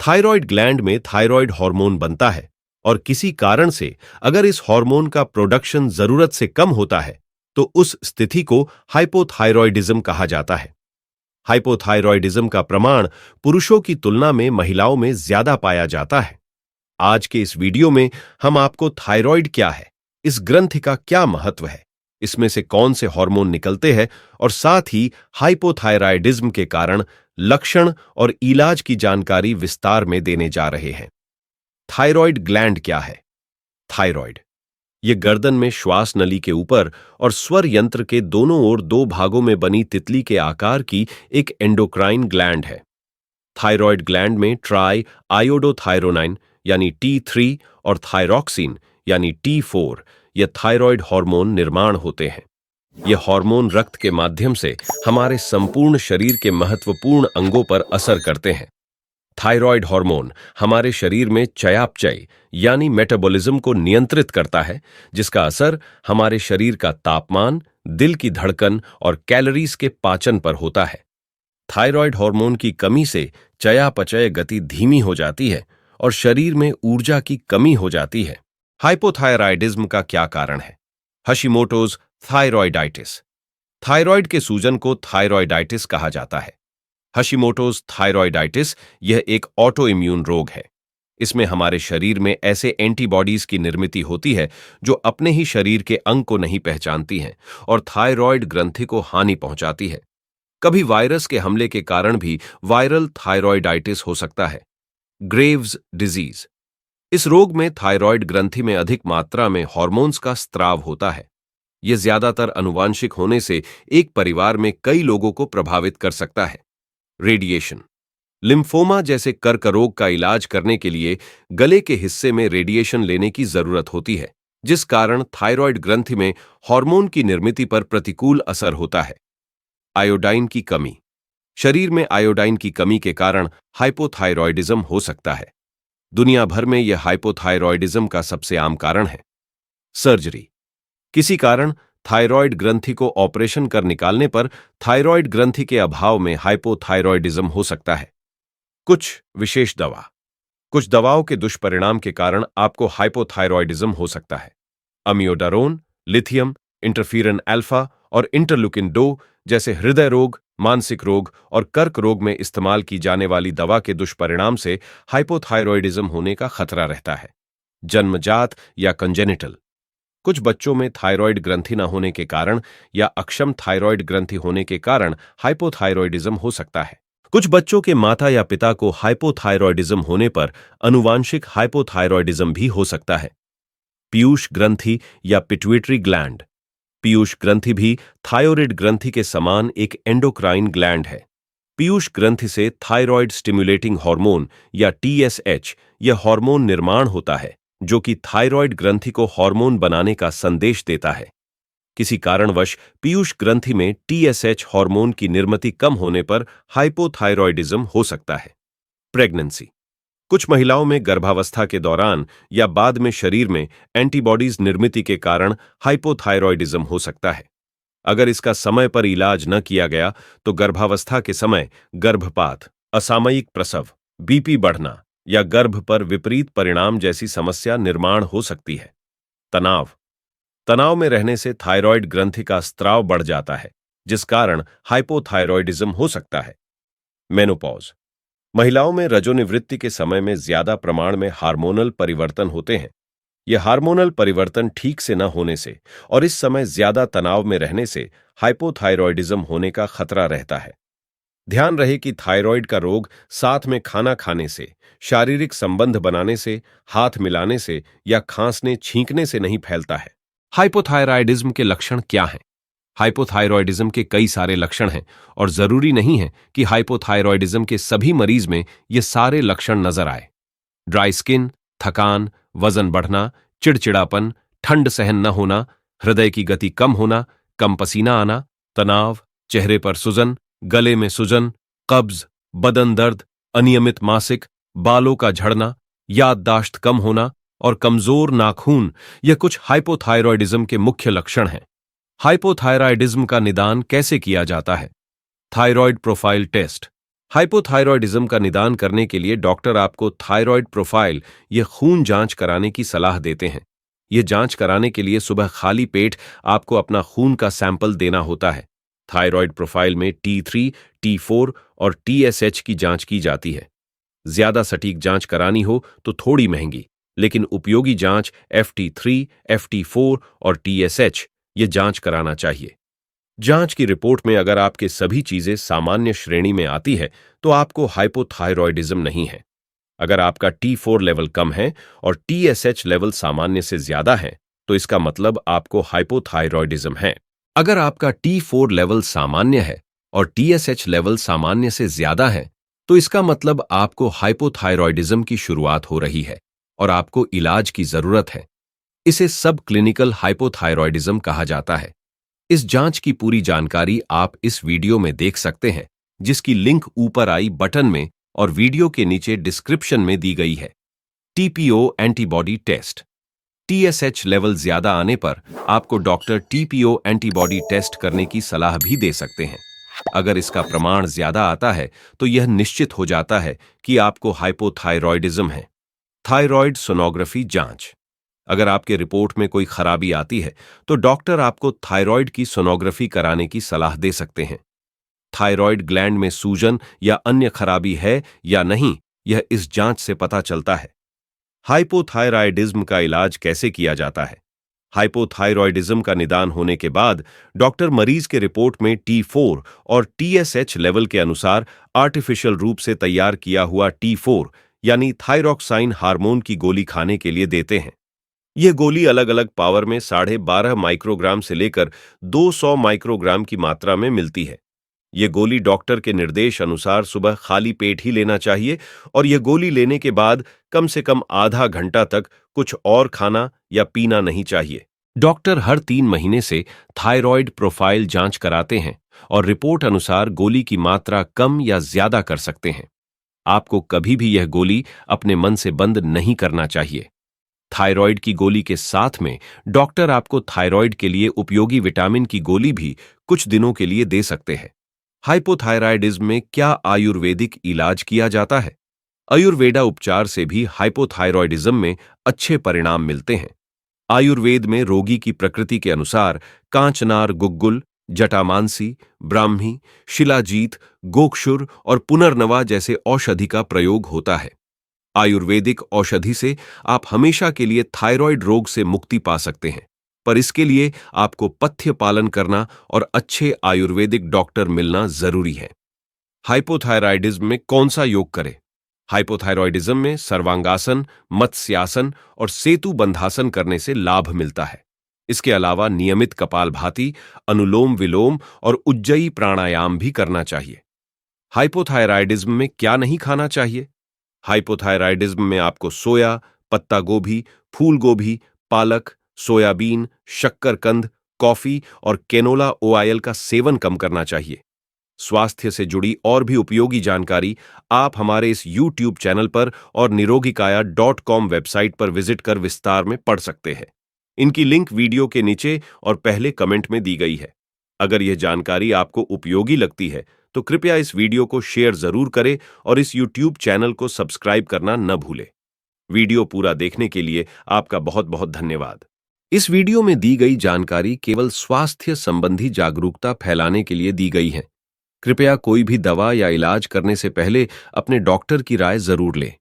Thyroid gland में thyroid hormone बनता है और किसी कारण से अगर इस हार्मोन का प्रोडक्शन जरूरत से कम होता है तो उस स्थिति को हाइपोथायरॉयडिज्म कहा जाता है। हाइपोथायरॉयडिज्म का प्रमाण पुरुषों की तुलना में महिलाओं में ज्यादा पाया जाता है। आज के इस वीडियो में हम आपको थायराइड क्या है, इस ग्रंथि का क्या महत्व है, इसमें से कौन से हार्मोन निकलते हैं और साथ ही हाइपोथायराइडिज्म के कारण लक्षण और इलाज की जानकारी विस्तार में देने जा रहे हैं। थायराइड ग्लैंड क्या है? थायराइड यह गर्दन में श्वास नली के ऊपर और स्वर यंत्र के दोनों ओर दो भागों में बनी तितली के आकार की एक एंडोक्राइन ग्लैंड है। थायराइड ग्लैंड में ट्राई आयोडोथायरोनाइन यानी T3 और थायरॉक्सिन यानी T4 ये थायराइड हार्मोन निर्माण होते हैं। ये हार्मोन रक्त के माध्यम से हमारे संपूर्ण शरीर के महत्वपूर्ण अंगों पर असर करते हैं। थायराइड हार्मोन हमारे शरीर में चयापचय यानी मेटाबॉलिज्म को नियंत्रित करता है, जिसका असर हमारे शरीर का तापमान, दिल की धड़कन और कैलोरीज के पाचन पर होता है। थायराइड हार्मोन की कमी से चयापचय गति धीमी हो जाती है और शरीर में ऊर्जा की कमी हो जाती है। हाइपोथायराइडिज्म का क्या कारण है? हशीमोटोज थायरॉयडाइटिस। थायराइड के सूजन को थायरॉयडाइटिस कहा जाता है। हशीमोटोज थायरॉयडाइटिस यह एक ऑटो इम्यून रोग है। इसमें हमारे शरीर में ऐसे एंटीबॉडीज की निर्मित होती है जो अपने ही शरीर के अंग को नहीं पहचानती हैं और थायराइड ग्रंथि को हानि पहुंचाती है। कभी वायरस के हमले के कारण भी वायरल थायरॉयडाइटिस हो सकता है। Graves disease. इस रोग में थायराइड ग्रंथि में अधिक मात्रा में हार्मोन्स का स्त्राव होता है। यह ज्यादातर अनुवांशिक होने से एक परिवार में कई लोगों को प्रभावित कर सकता है। रेडिएशन। लिम्फोमा जैसे कर्करोग का इलाज करने के लिए गले के हिस्से में रेडिएशन लेने की जरूरत होती है, जिस कारण थायराइड ग्रंथि में हार्मोन की निर्मित पर प्रतिकूल असर होता है। आयोडाइन की कमी। शरीर में आयोडाइन की कमी के कारण हाइपोथायरॉयडिज्म हो सकता है। दुनिया भर में यह हाइपोथायरॉयडिज्म का सबसे आम कारण है। सर्जरी। किसी कारण थायराइड ग्रंथि को ऑपरेशन कर निकालने पर थायराइड ग्रंथि के अभाव में हाइपोथायरॉयडिज्म हो सकता है। कुछ विशेष दवा। कुछ दवाओं के दुष्परिणाम के कारण आपको हाइपोथायरॉयडिज्म हो सकता है। अमियोडारोन, लिथियम, इंटरफीरन अल्फा और इंटरलुकिन 2 जैसे हृदय रोग, मानसिक रोग और कर्क रोग में इस्तेमाल की जाने वाली दवा के दुष्परिणाम से हाइपोथायरॉयडिज्म होने का खतरा रहता है। जन्मजात या कंजेनिटल। कुछ बच्चों में थायराइड ग्रंथि न होने के कारण या अक्षम थायराइड ग्रंथि होने के कारण हाइपोथायरॉयडिज्म हो सकता है। कुछ बच्चों के माता या पिता को हाइपोथायरॉयडिज्म होने पर अनुवांशिक हाइपोथायरॉयडिज्म भी हो सकता है। पीयूष ग्रंथि या पिट्यूटरी ग्लैंड। पीयूष ग्रंथि भी थायराइड ग्रंथि के समान एक एंडोक्राइन ग्लैंड है। पीयूष ग्रंथि से थायराइड स्टिमुलेटिंग हार्मोन या TSH यह हार्मोन निर्माण होता है जो कि थायराइड ग्रंथि को हार्मोन बनाने का संदेश देता है। किसी कारणवश पीयूष ग्रंथि में TSH हार्मोन की निर्मित कम होने पर हाइपोथायरॉयडिज्म हो सकता है। प्रेगनेंसी। कुछ महिलाओं में गर्भावस्था के दौरान या बाद में शरीर में एंटीबॉडीज निर्मित के कारण हाइपोथायरॉयडिज्म हो सकता है। अगर इसका समय पर इलाज न किया गया तो गर्भावस्था के समय गर्भपात, असामयिक प्रसव, BP बढ़ना या गर्भ पर विपरीत परिणाम जैसी समस्या निर्माण हो सकती है। तनाव। तनाव में रहने से थायराइड ग्रंथि का स्त्राव बढ़ जाता है, जिस कारण हाइपोथायरॉयडिज्म हो सकता है। मेनोपॉज। महिलाओं में रजोनिवृत्ति के समय में ज्यादा प्रमाण में हार्मोनल परिवर्तन होते हैं। यह हार्मोनल परिवर्तन ठीक से न होने से और इस समय ज्यादा तनाव में रहने से हाइपोथायरॉयडिज्म होने का खतरा रहता है। ध्यान रहे कि थायराइड का रोग साथ में खाना खाने से, शारीरिक संबंध बनाने से, हाथ मिलाने से या खांसने छींकने से नहीं फैलता है। हाइपोथायराइडिज्म के लक्षण क्या हैं? हाइपोथायरॉयडिज्म के कई सारे लक्षण हैं और जरूरी नहीं है कि हाइपोथायरॉयडिज्म के सभी मरीज में ये सारे लक्षण नजर आए। ड्राई स्किन, थकान, वजन बढ़ना, चिड़चिड़ापन, ठंड सहन न होना, हृदय की गति कम होना, कम पसीना आना, तनाव, चेहरे पर सूजन, गले में सूजन, कब्ज, बदन दर्द, अनियमित मासिक, बालों का झड़ना, याददाश्त कम होना और कमजोर नाखून ये कुछ हाइपोथायरॉयडिज्म के मुख्य लक्षण हैं। हाइपोथायरॉयडिज्म का निदान कैसे किया जाता है? Thyroid profile test. हाइपोथायरॉयडिज्म का निदान करने के लिए डॉक्टर आपको थायराइड प्रोफाइल या खून जांच कराने की सलाह देते हैं। ये जांच कराने के लिए सुबह खाली पेट आपको अपना खून का सैंपल देना होता है। थायराइड प्रोफाइल में T3, T4 और TSH की जांच की जाती है। ज्यादा सटीक जांच करानी हो तो थोड़ी महंगी, लेकिन उपयोगी जांच FT3, FT4 और TSH ये जांच कराना चाहिए। जांच की रिपोर्ट में अगर आपके सभी चीजें सामान्य श्रेणी में आती है तो आपको हाइपोथायरॉयडिज्म नहीं है। अगर आपका T4 लेवल कम है और TSH लेवल सामान्य से ज्यादा है तो इसका मतलब आपको हाइपोथायरॉयडिज्म है। अगर आपका T4 लेवल सामान्य है और TSH लेवल सामान्य से ज्यादा है तो इसका मतलब आपको हाइपोथायरॉयडिज्म की शुरुआत हो रही है और आपको इलाज की जरूरत है। इसे सब क्लिनिकल हाइपोथायरॉयडिज्म कहा जाता है। इस जांच की पूरी जानकारी आप इस वीडियो में देख सकते हैं, जिसकी लिंक ऊपर आई बटन में और वीडियो के नीचे डिस्क्रिप्शन में दी गई है। TPO antibody test. TSH level ज्यादा आने पर आपको डॉक्टर TPO एंटीबॉडी टेस्ट करने की सलाह भी दे सकते हैं। अगर इसका प्रमाण ज्यादा आता है तो यह निश्चित हो जाता है कि आपको हाइपोथायरॉयडिज्म है। थायराइड सोनोग्राफी जांच। अगर आपके रिपोर्ट में कोई खराबी आती है तो डॉक्टर आपको थायराइड की सोनोग्राफी कराने की सलाह दे सकते हैं। थायराइड ग्लैंड में सूजन या अन्य खराबी है या नहीं, यह इस जांच से पता चलता है। हाइपोथायरायडिज्म का इलाज कैसे किया जाता है? हाइपोथायरॉयडिज्म का निदान होने के बाद डॉक्टर मरीज के रिपोर्ट में T4 और TSH लेवल के अनुसार आर्टिफिशियल रूप से तैयार किया हुआ T4 यानी थायरॉक्साइन हार्मोन की गोली खाने के लिए देते हैं। यह गोली अलग अलग पावर में 12.5 माइक्रोग्राम से लेकर 200 माइक्रोग्राम की मात्रा में मिलती है। यह गोली डॉक्टर के निर्देश अनुसार सुबह खाली पेट ही लेना चाहिए और यह गोली लेने के बाद कम से कम आधा घंटा तक कुछ और खाना या पीना नहीं चाहिए। डॉक्टर हर 3 महीने से थायराइड प्रोफाइल जांच कराते हैं और रिपोर्ट अनुसार गोली की मात्रा कम या ज्यादा कर सकते हैं। आपको कभी भी यह गोली अपने मन से बंद नहीं करना चाहिए। थायराइड की गोली के साथ में डॉक्टर आपको थायराइड के लिए उपयोगी विटामिन की गोली भी कुछ दिनों के लिए दे सकते हैं। हाइपोथायरायडिज्म में क्या आयुर्वेदिक इलाज किया जाता है? आयुर्वेदा उपचार से भी हाइपोथायरॉयडिज्म में अच्छे परिणाम मिलते हैं। आयुर्वेद में रोगी की प्रकृति के अनुसार कांचनार गुग्गुल, जटामांसी, ब्राह्मी, शिलाजीत, गोक्षुर और पुनर्नवा जैसे औषधि का प्रयोग होता है। आयुर्वेदिक औषधि से आप हमेशा के लिए थायराइड रोग से मुक्ति पा सकते हैं, पर इसके लिए आपको पथ्य पालन करना और अच्छे आयुर्वेदिक डॉक्टर मिलना जरूरी है। हाइपोथायरायडिज्म में कौन सा योग करें? हाइपोथायरॉयडिज्म में सर्वांगासन, मत्स्यासन और सेतु बंधासन करने से लाभ मिलता है। इसके अलावा नियमित कपालभाति, अनुलोम विलोम और उज्जयी प्राणायाम भी करना चाहिए। हाइपोथायरायडिज्म में क्या नहीं खाना चाहिए? हाइपोथायरायडिज्म में आपको सोया, पत्ता गोभी, फूल गोभी, पालक, सोयाबीन, शक्करकंद, कॉफी और केनोला ऑयल का सेवन कम करना चाहिए। स्वास्थ्य से जुड़ी और भी उपयोगी जानकारी आप हमारे इस YouTube चैनल पर और nirogikaya.com वेबसाइट पर विजिट कर विस्तार में पढ़ सकते हैं। इनकी लिंक वीडियो के नीचे और पहले कमेंट में दी गई है। अगर यह जानकारी आपको उपयोगी लगती है तो कृपया इस वीडियो को शेयर जरूर करें और इस YouTube चैनल को सब्सक्राइब करना न भूलें। वीडियो पूरा देखने के लिए आपका बहुत बहुत धन्यवाद। इस वीडियो में दी गई जानकारी केवल स्वास्थ्य संबंधी जागरूकता फैलाने के लिए दी गई है। कृपया कोई भी दवा या इलाज करने से पहले अपने डॉक्टर की राय जरूर लें।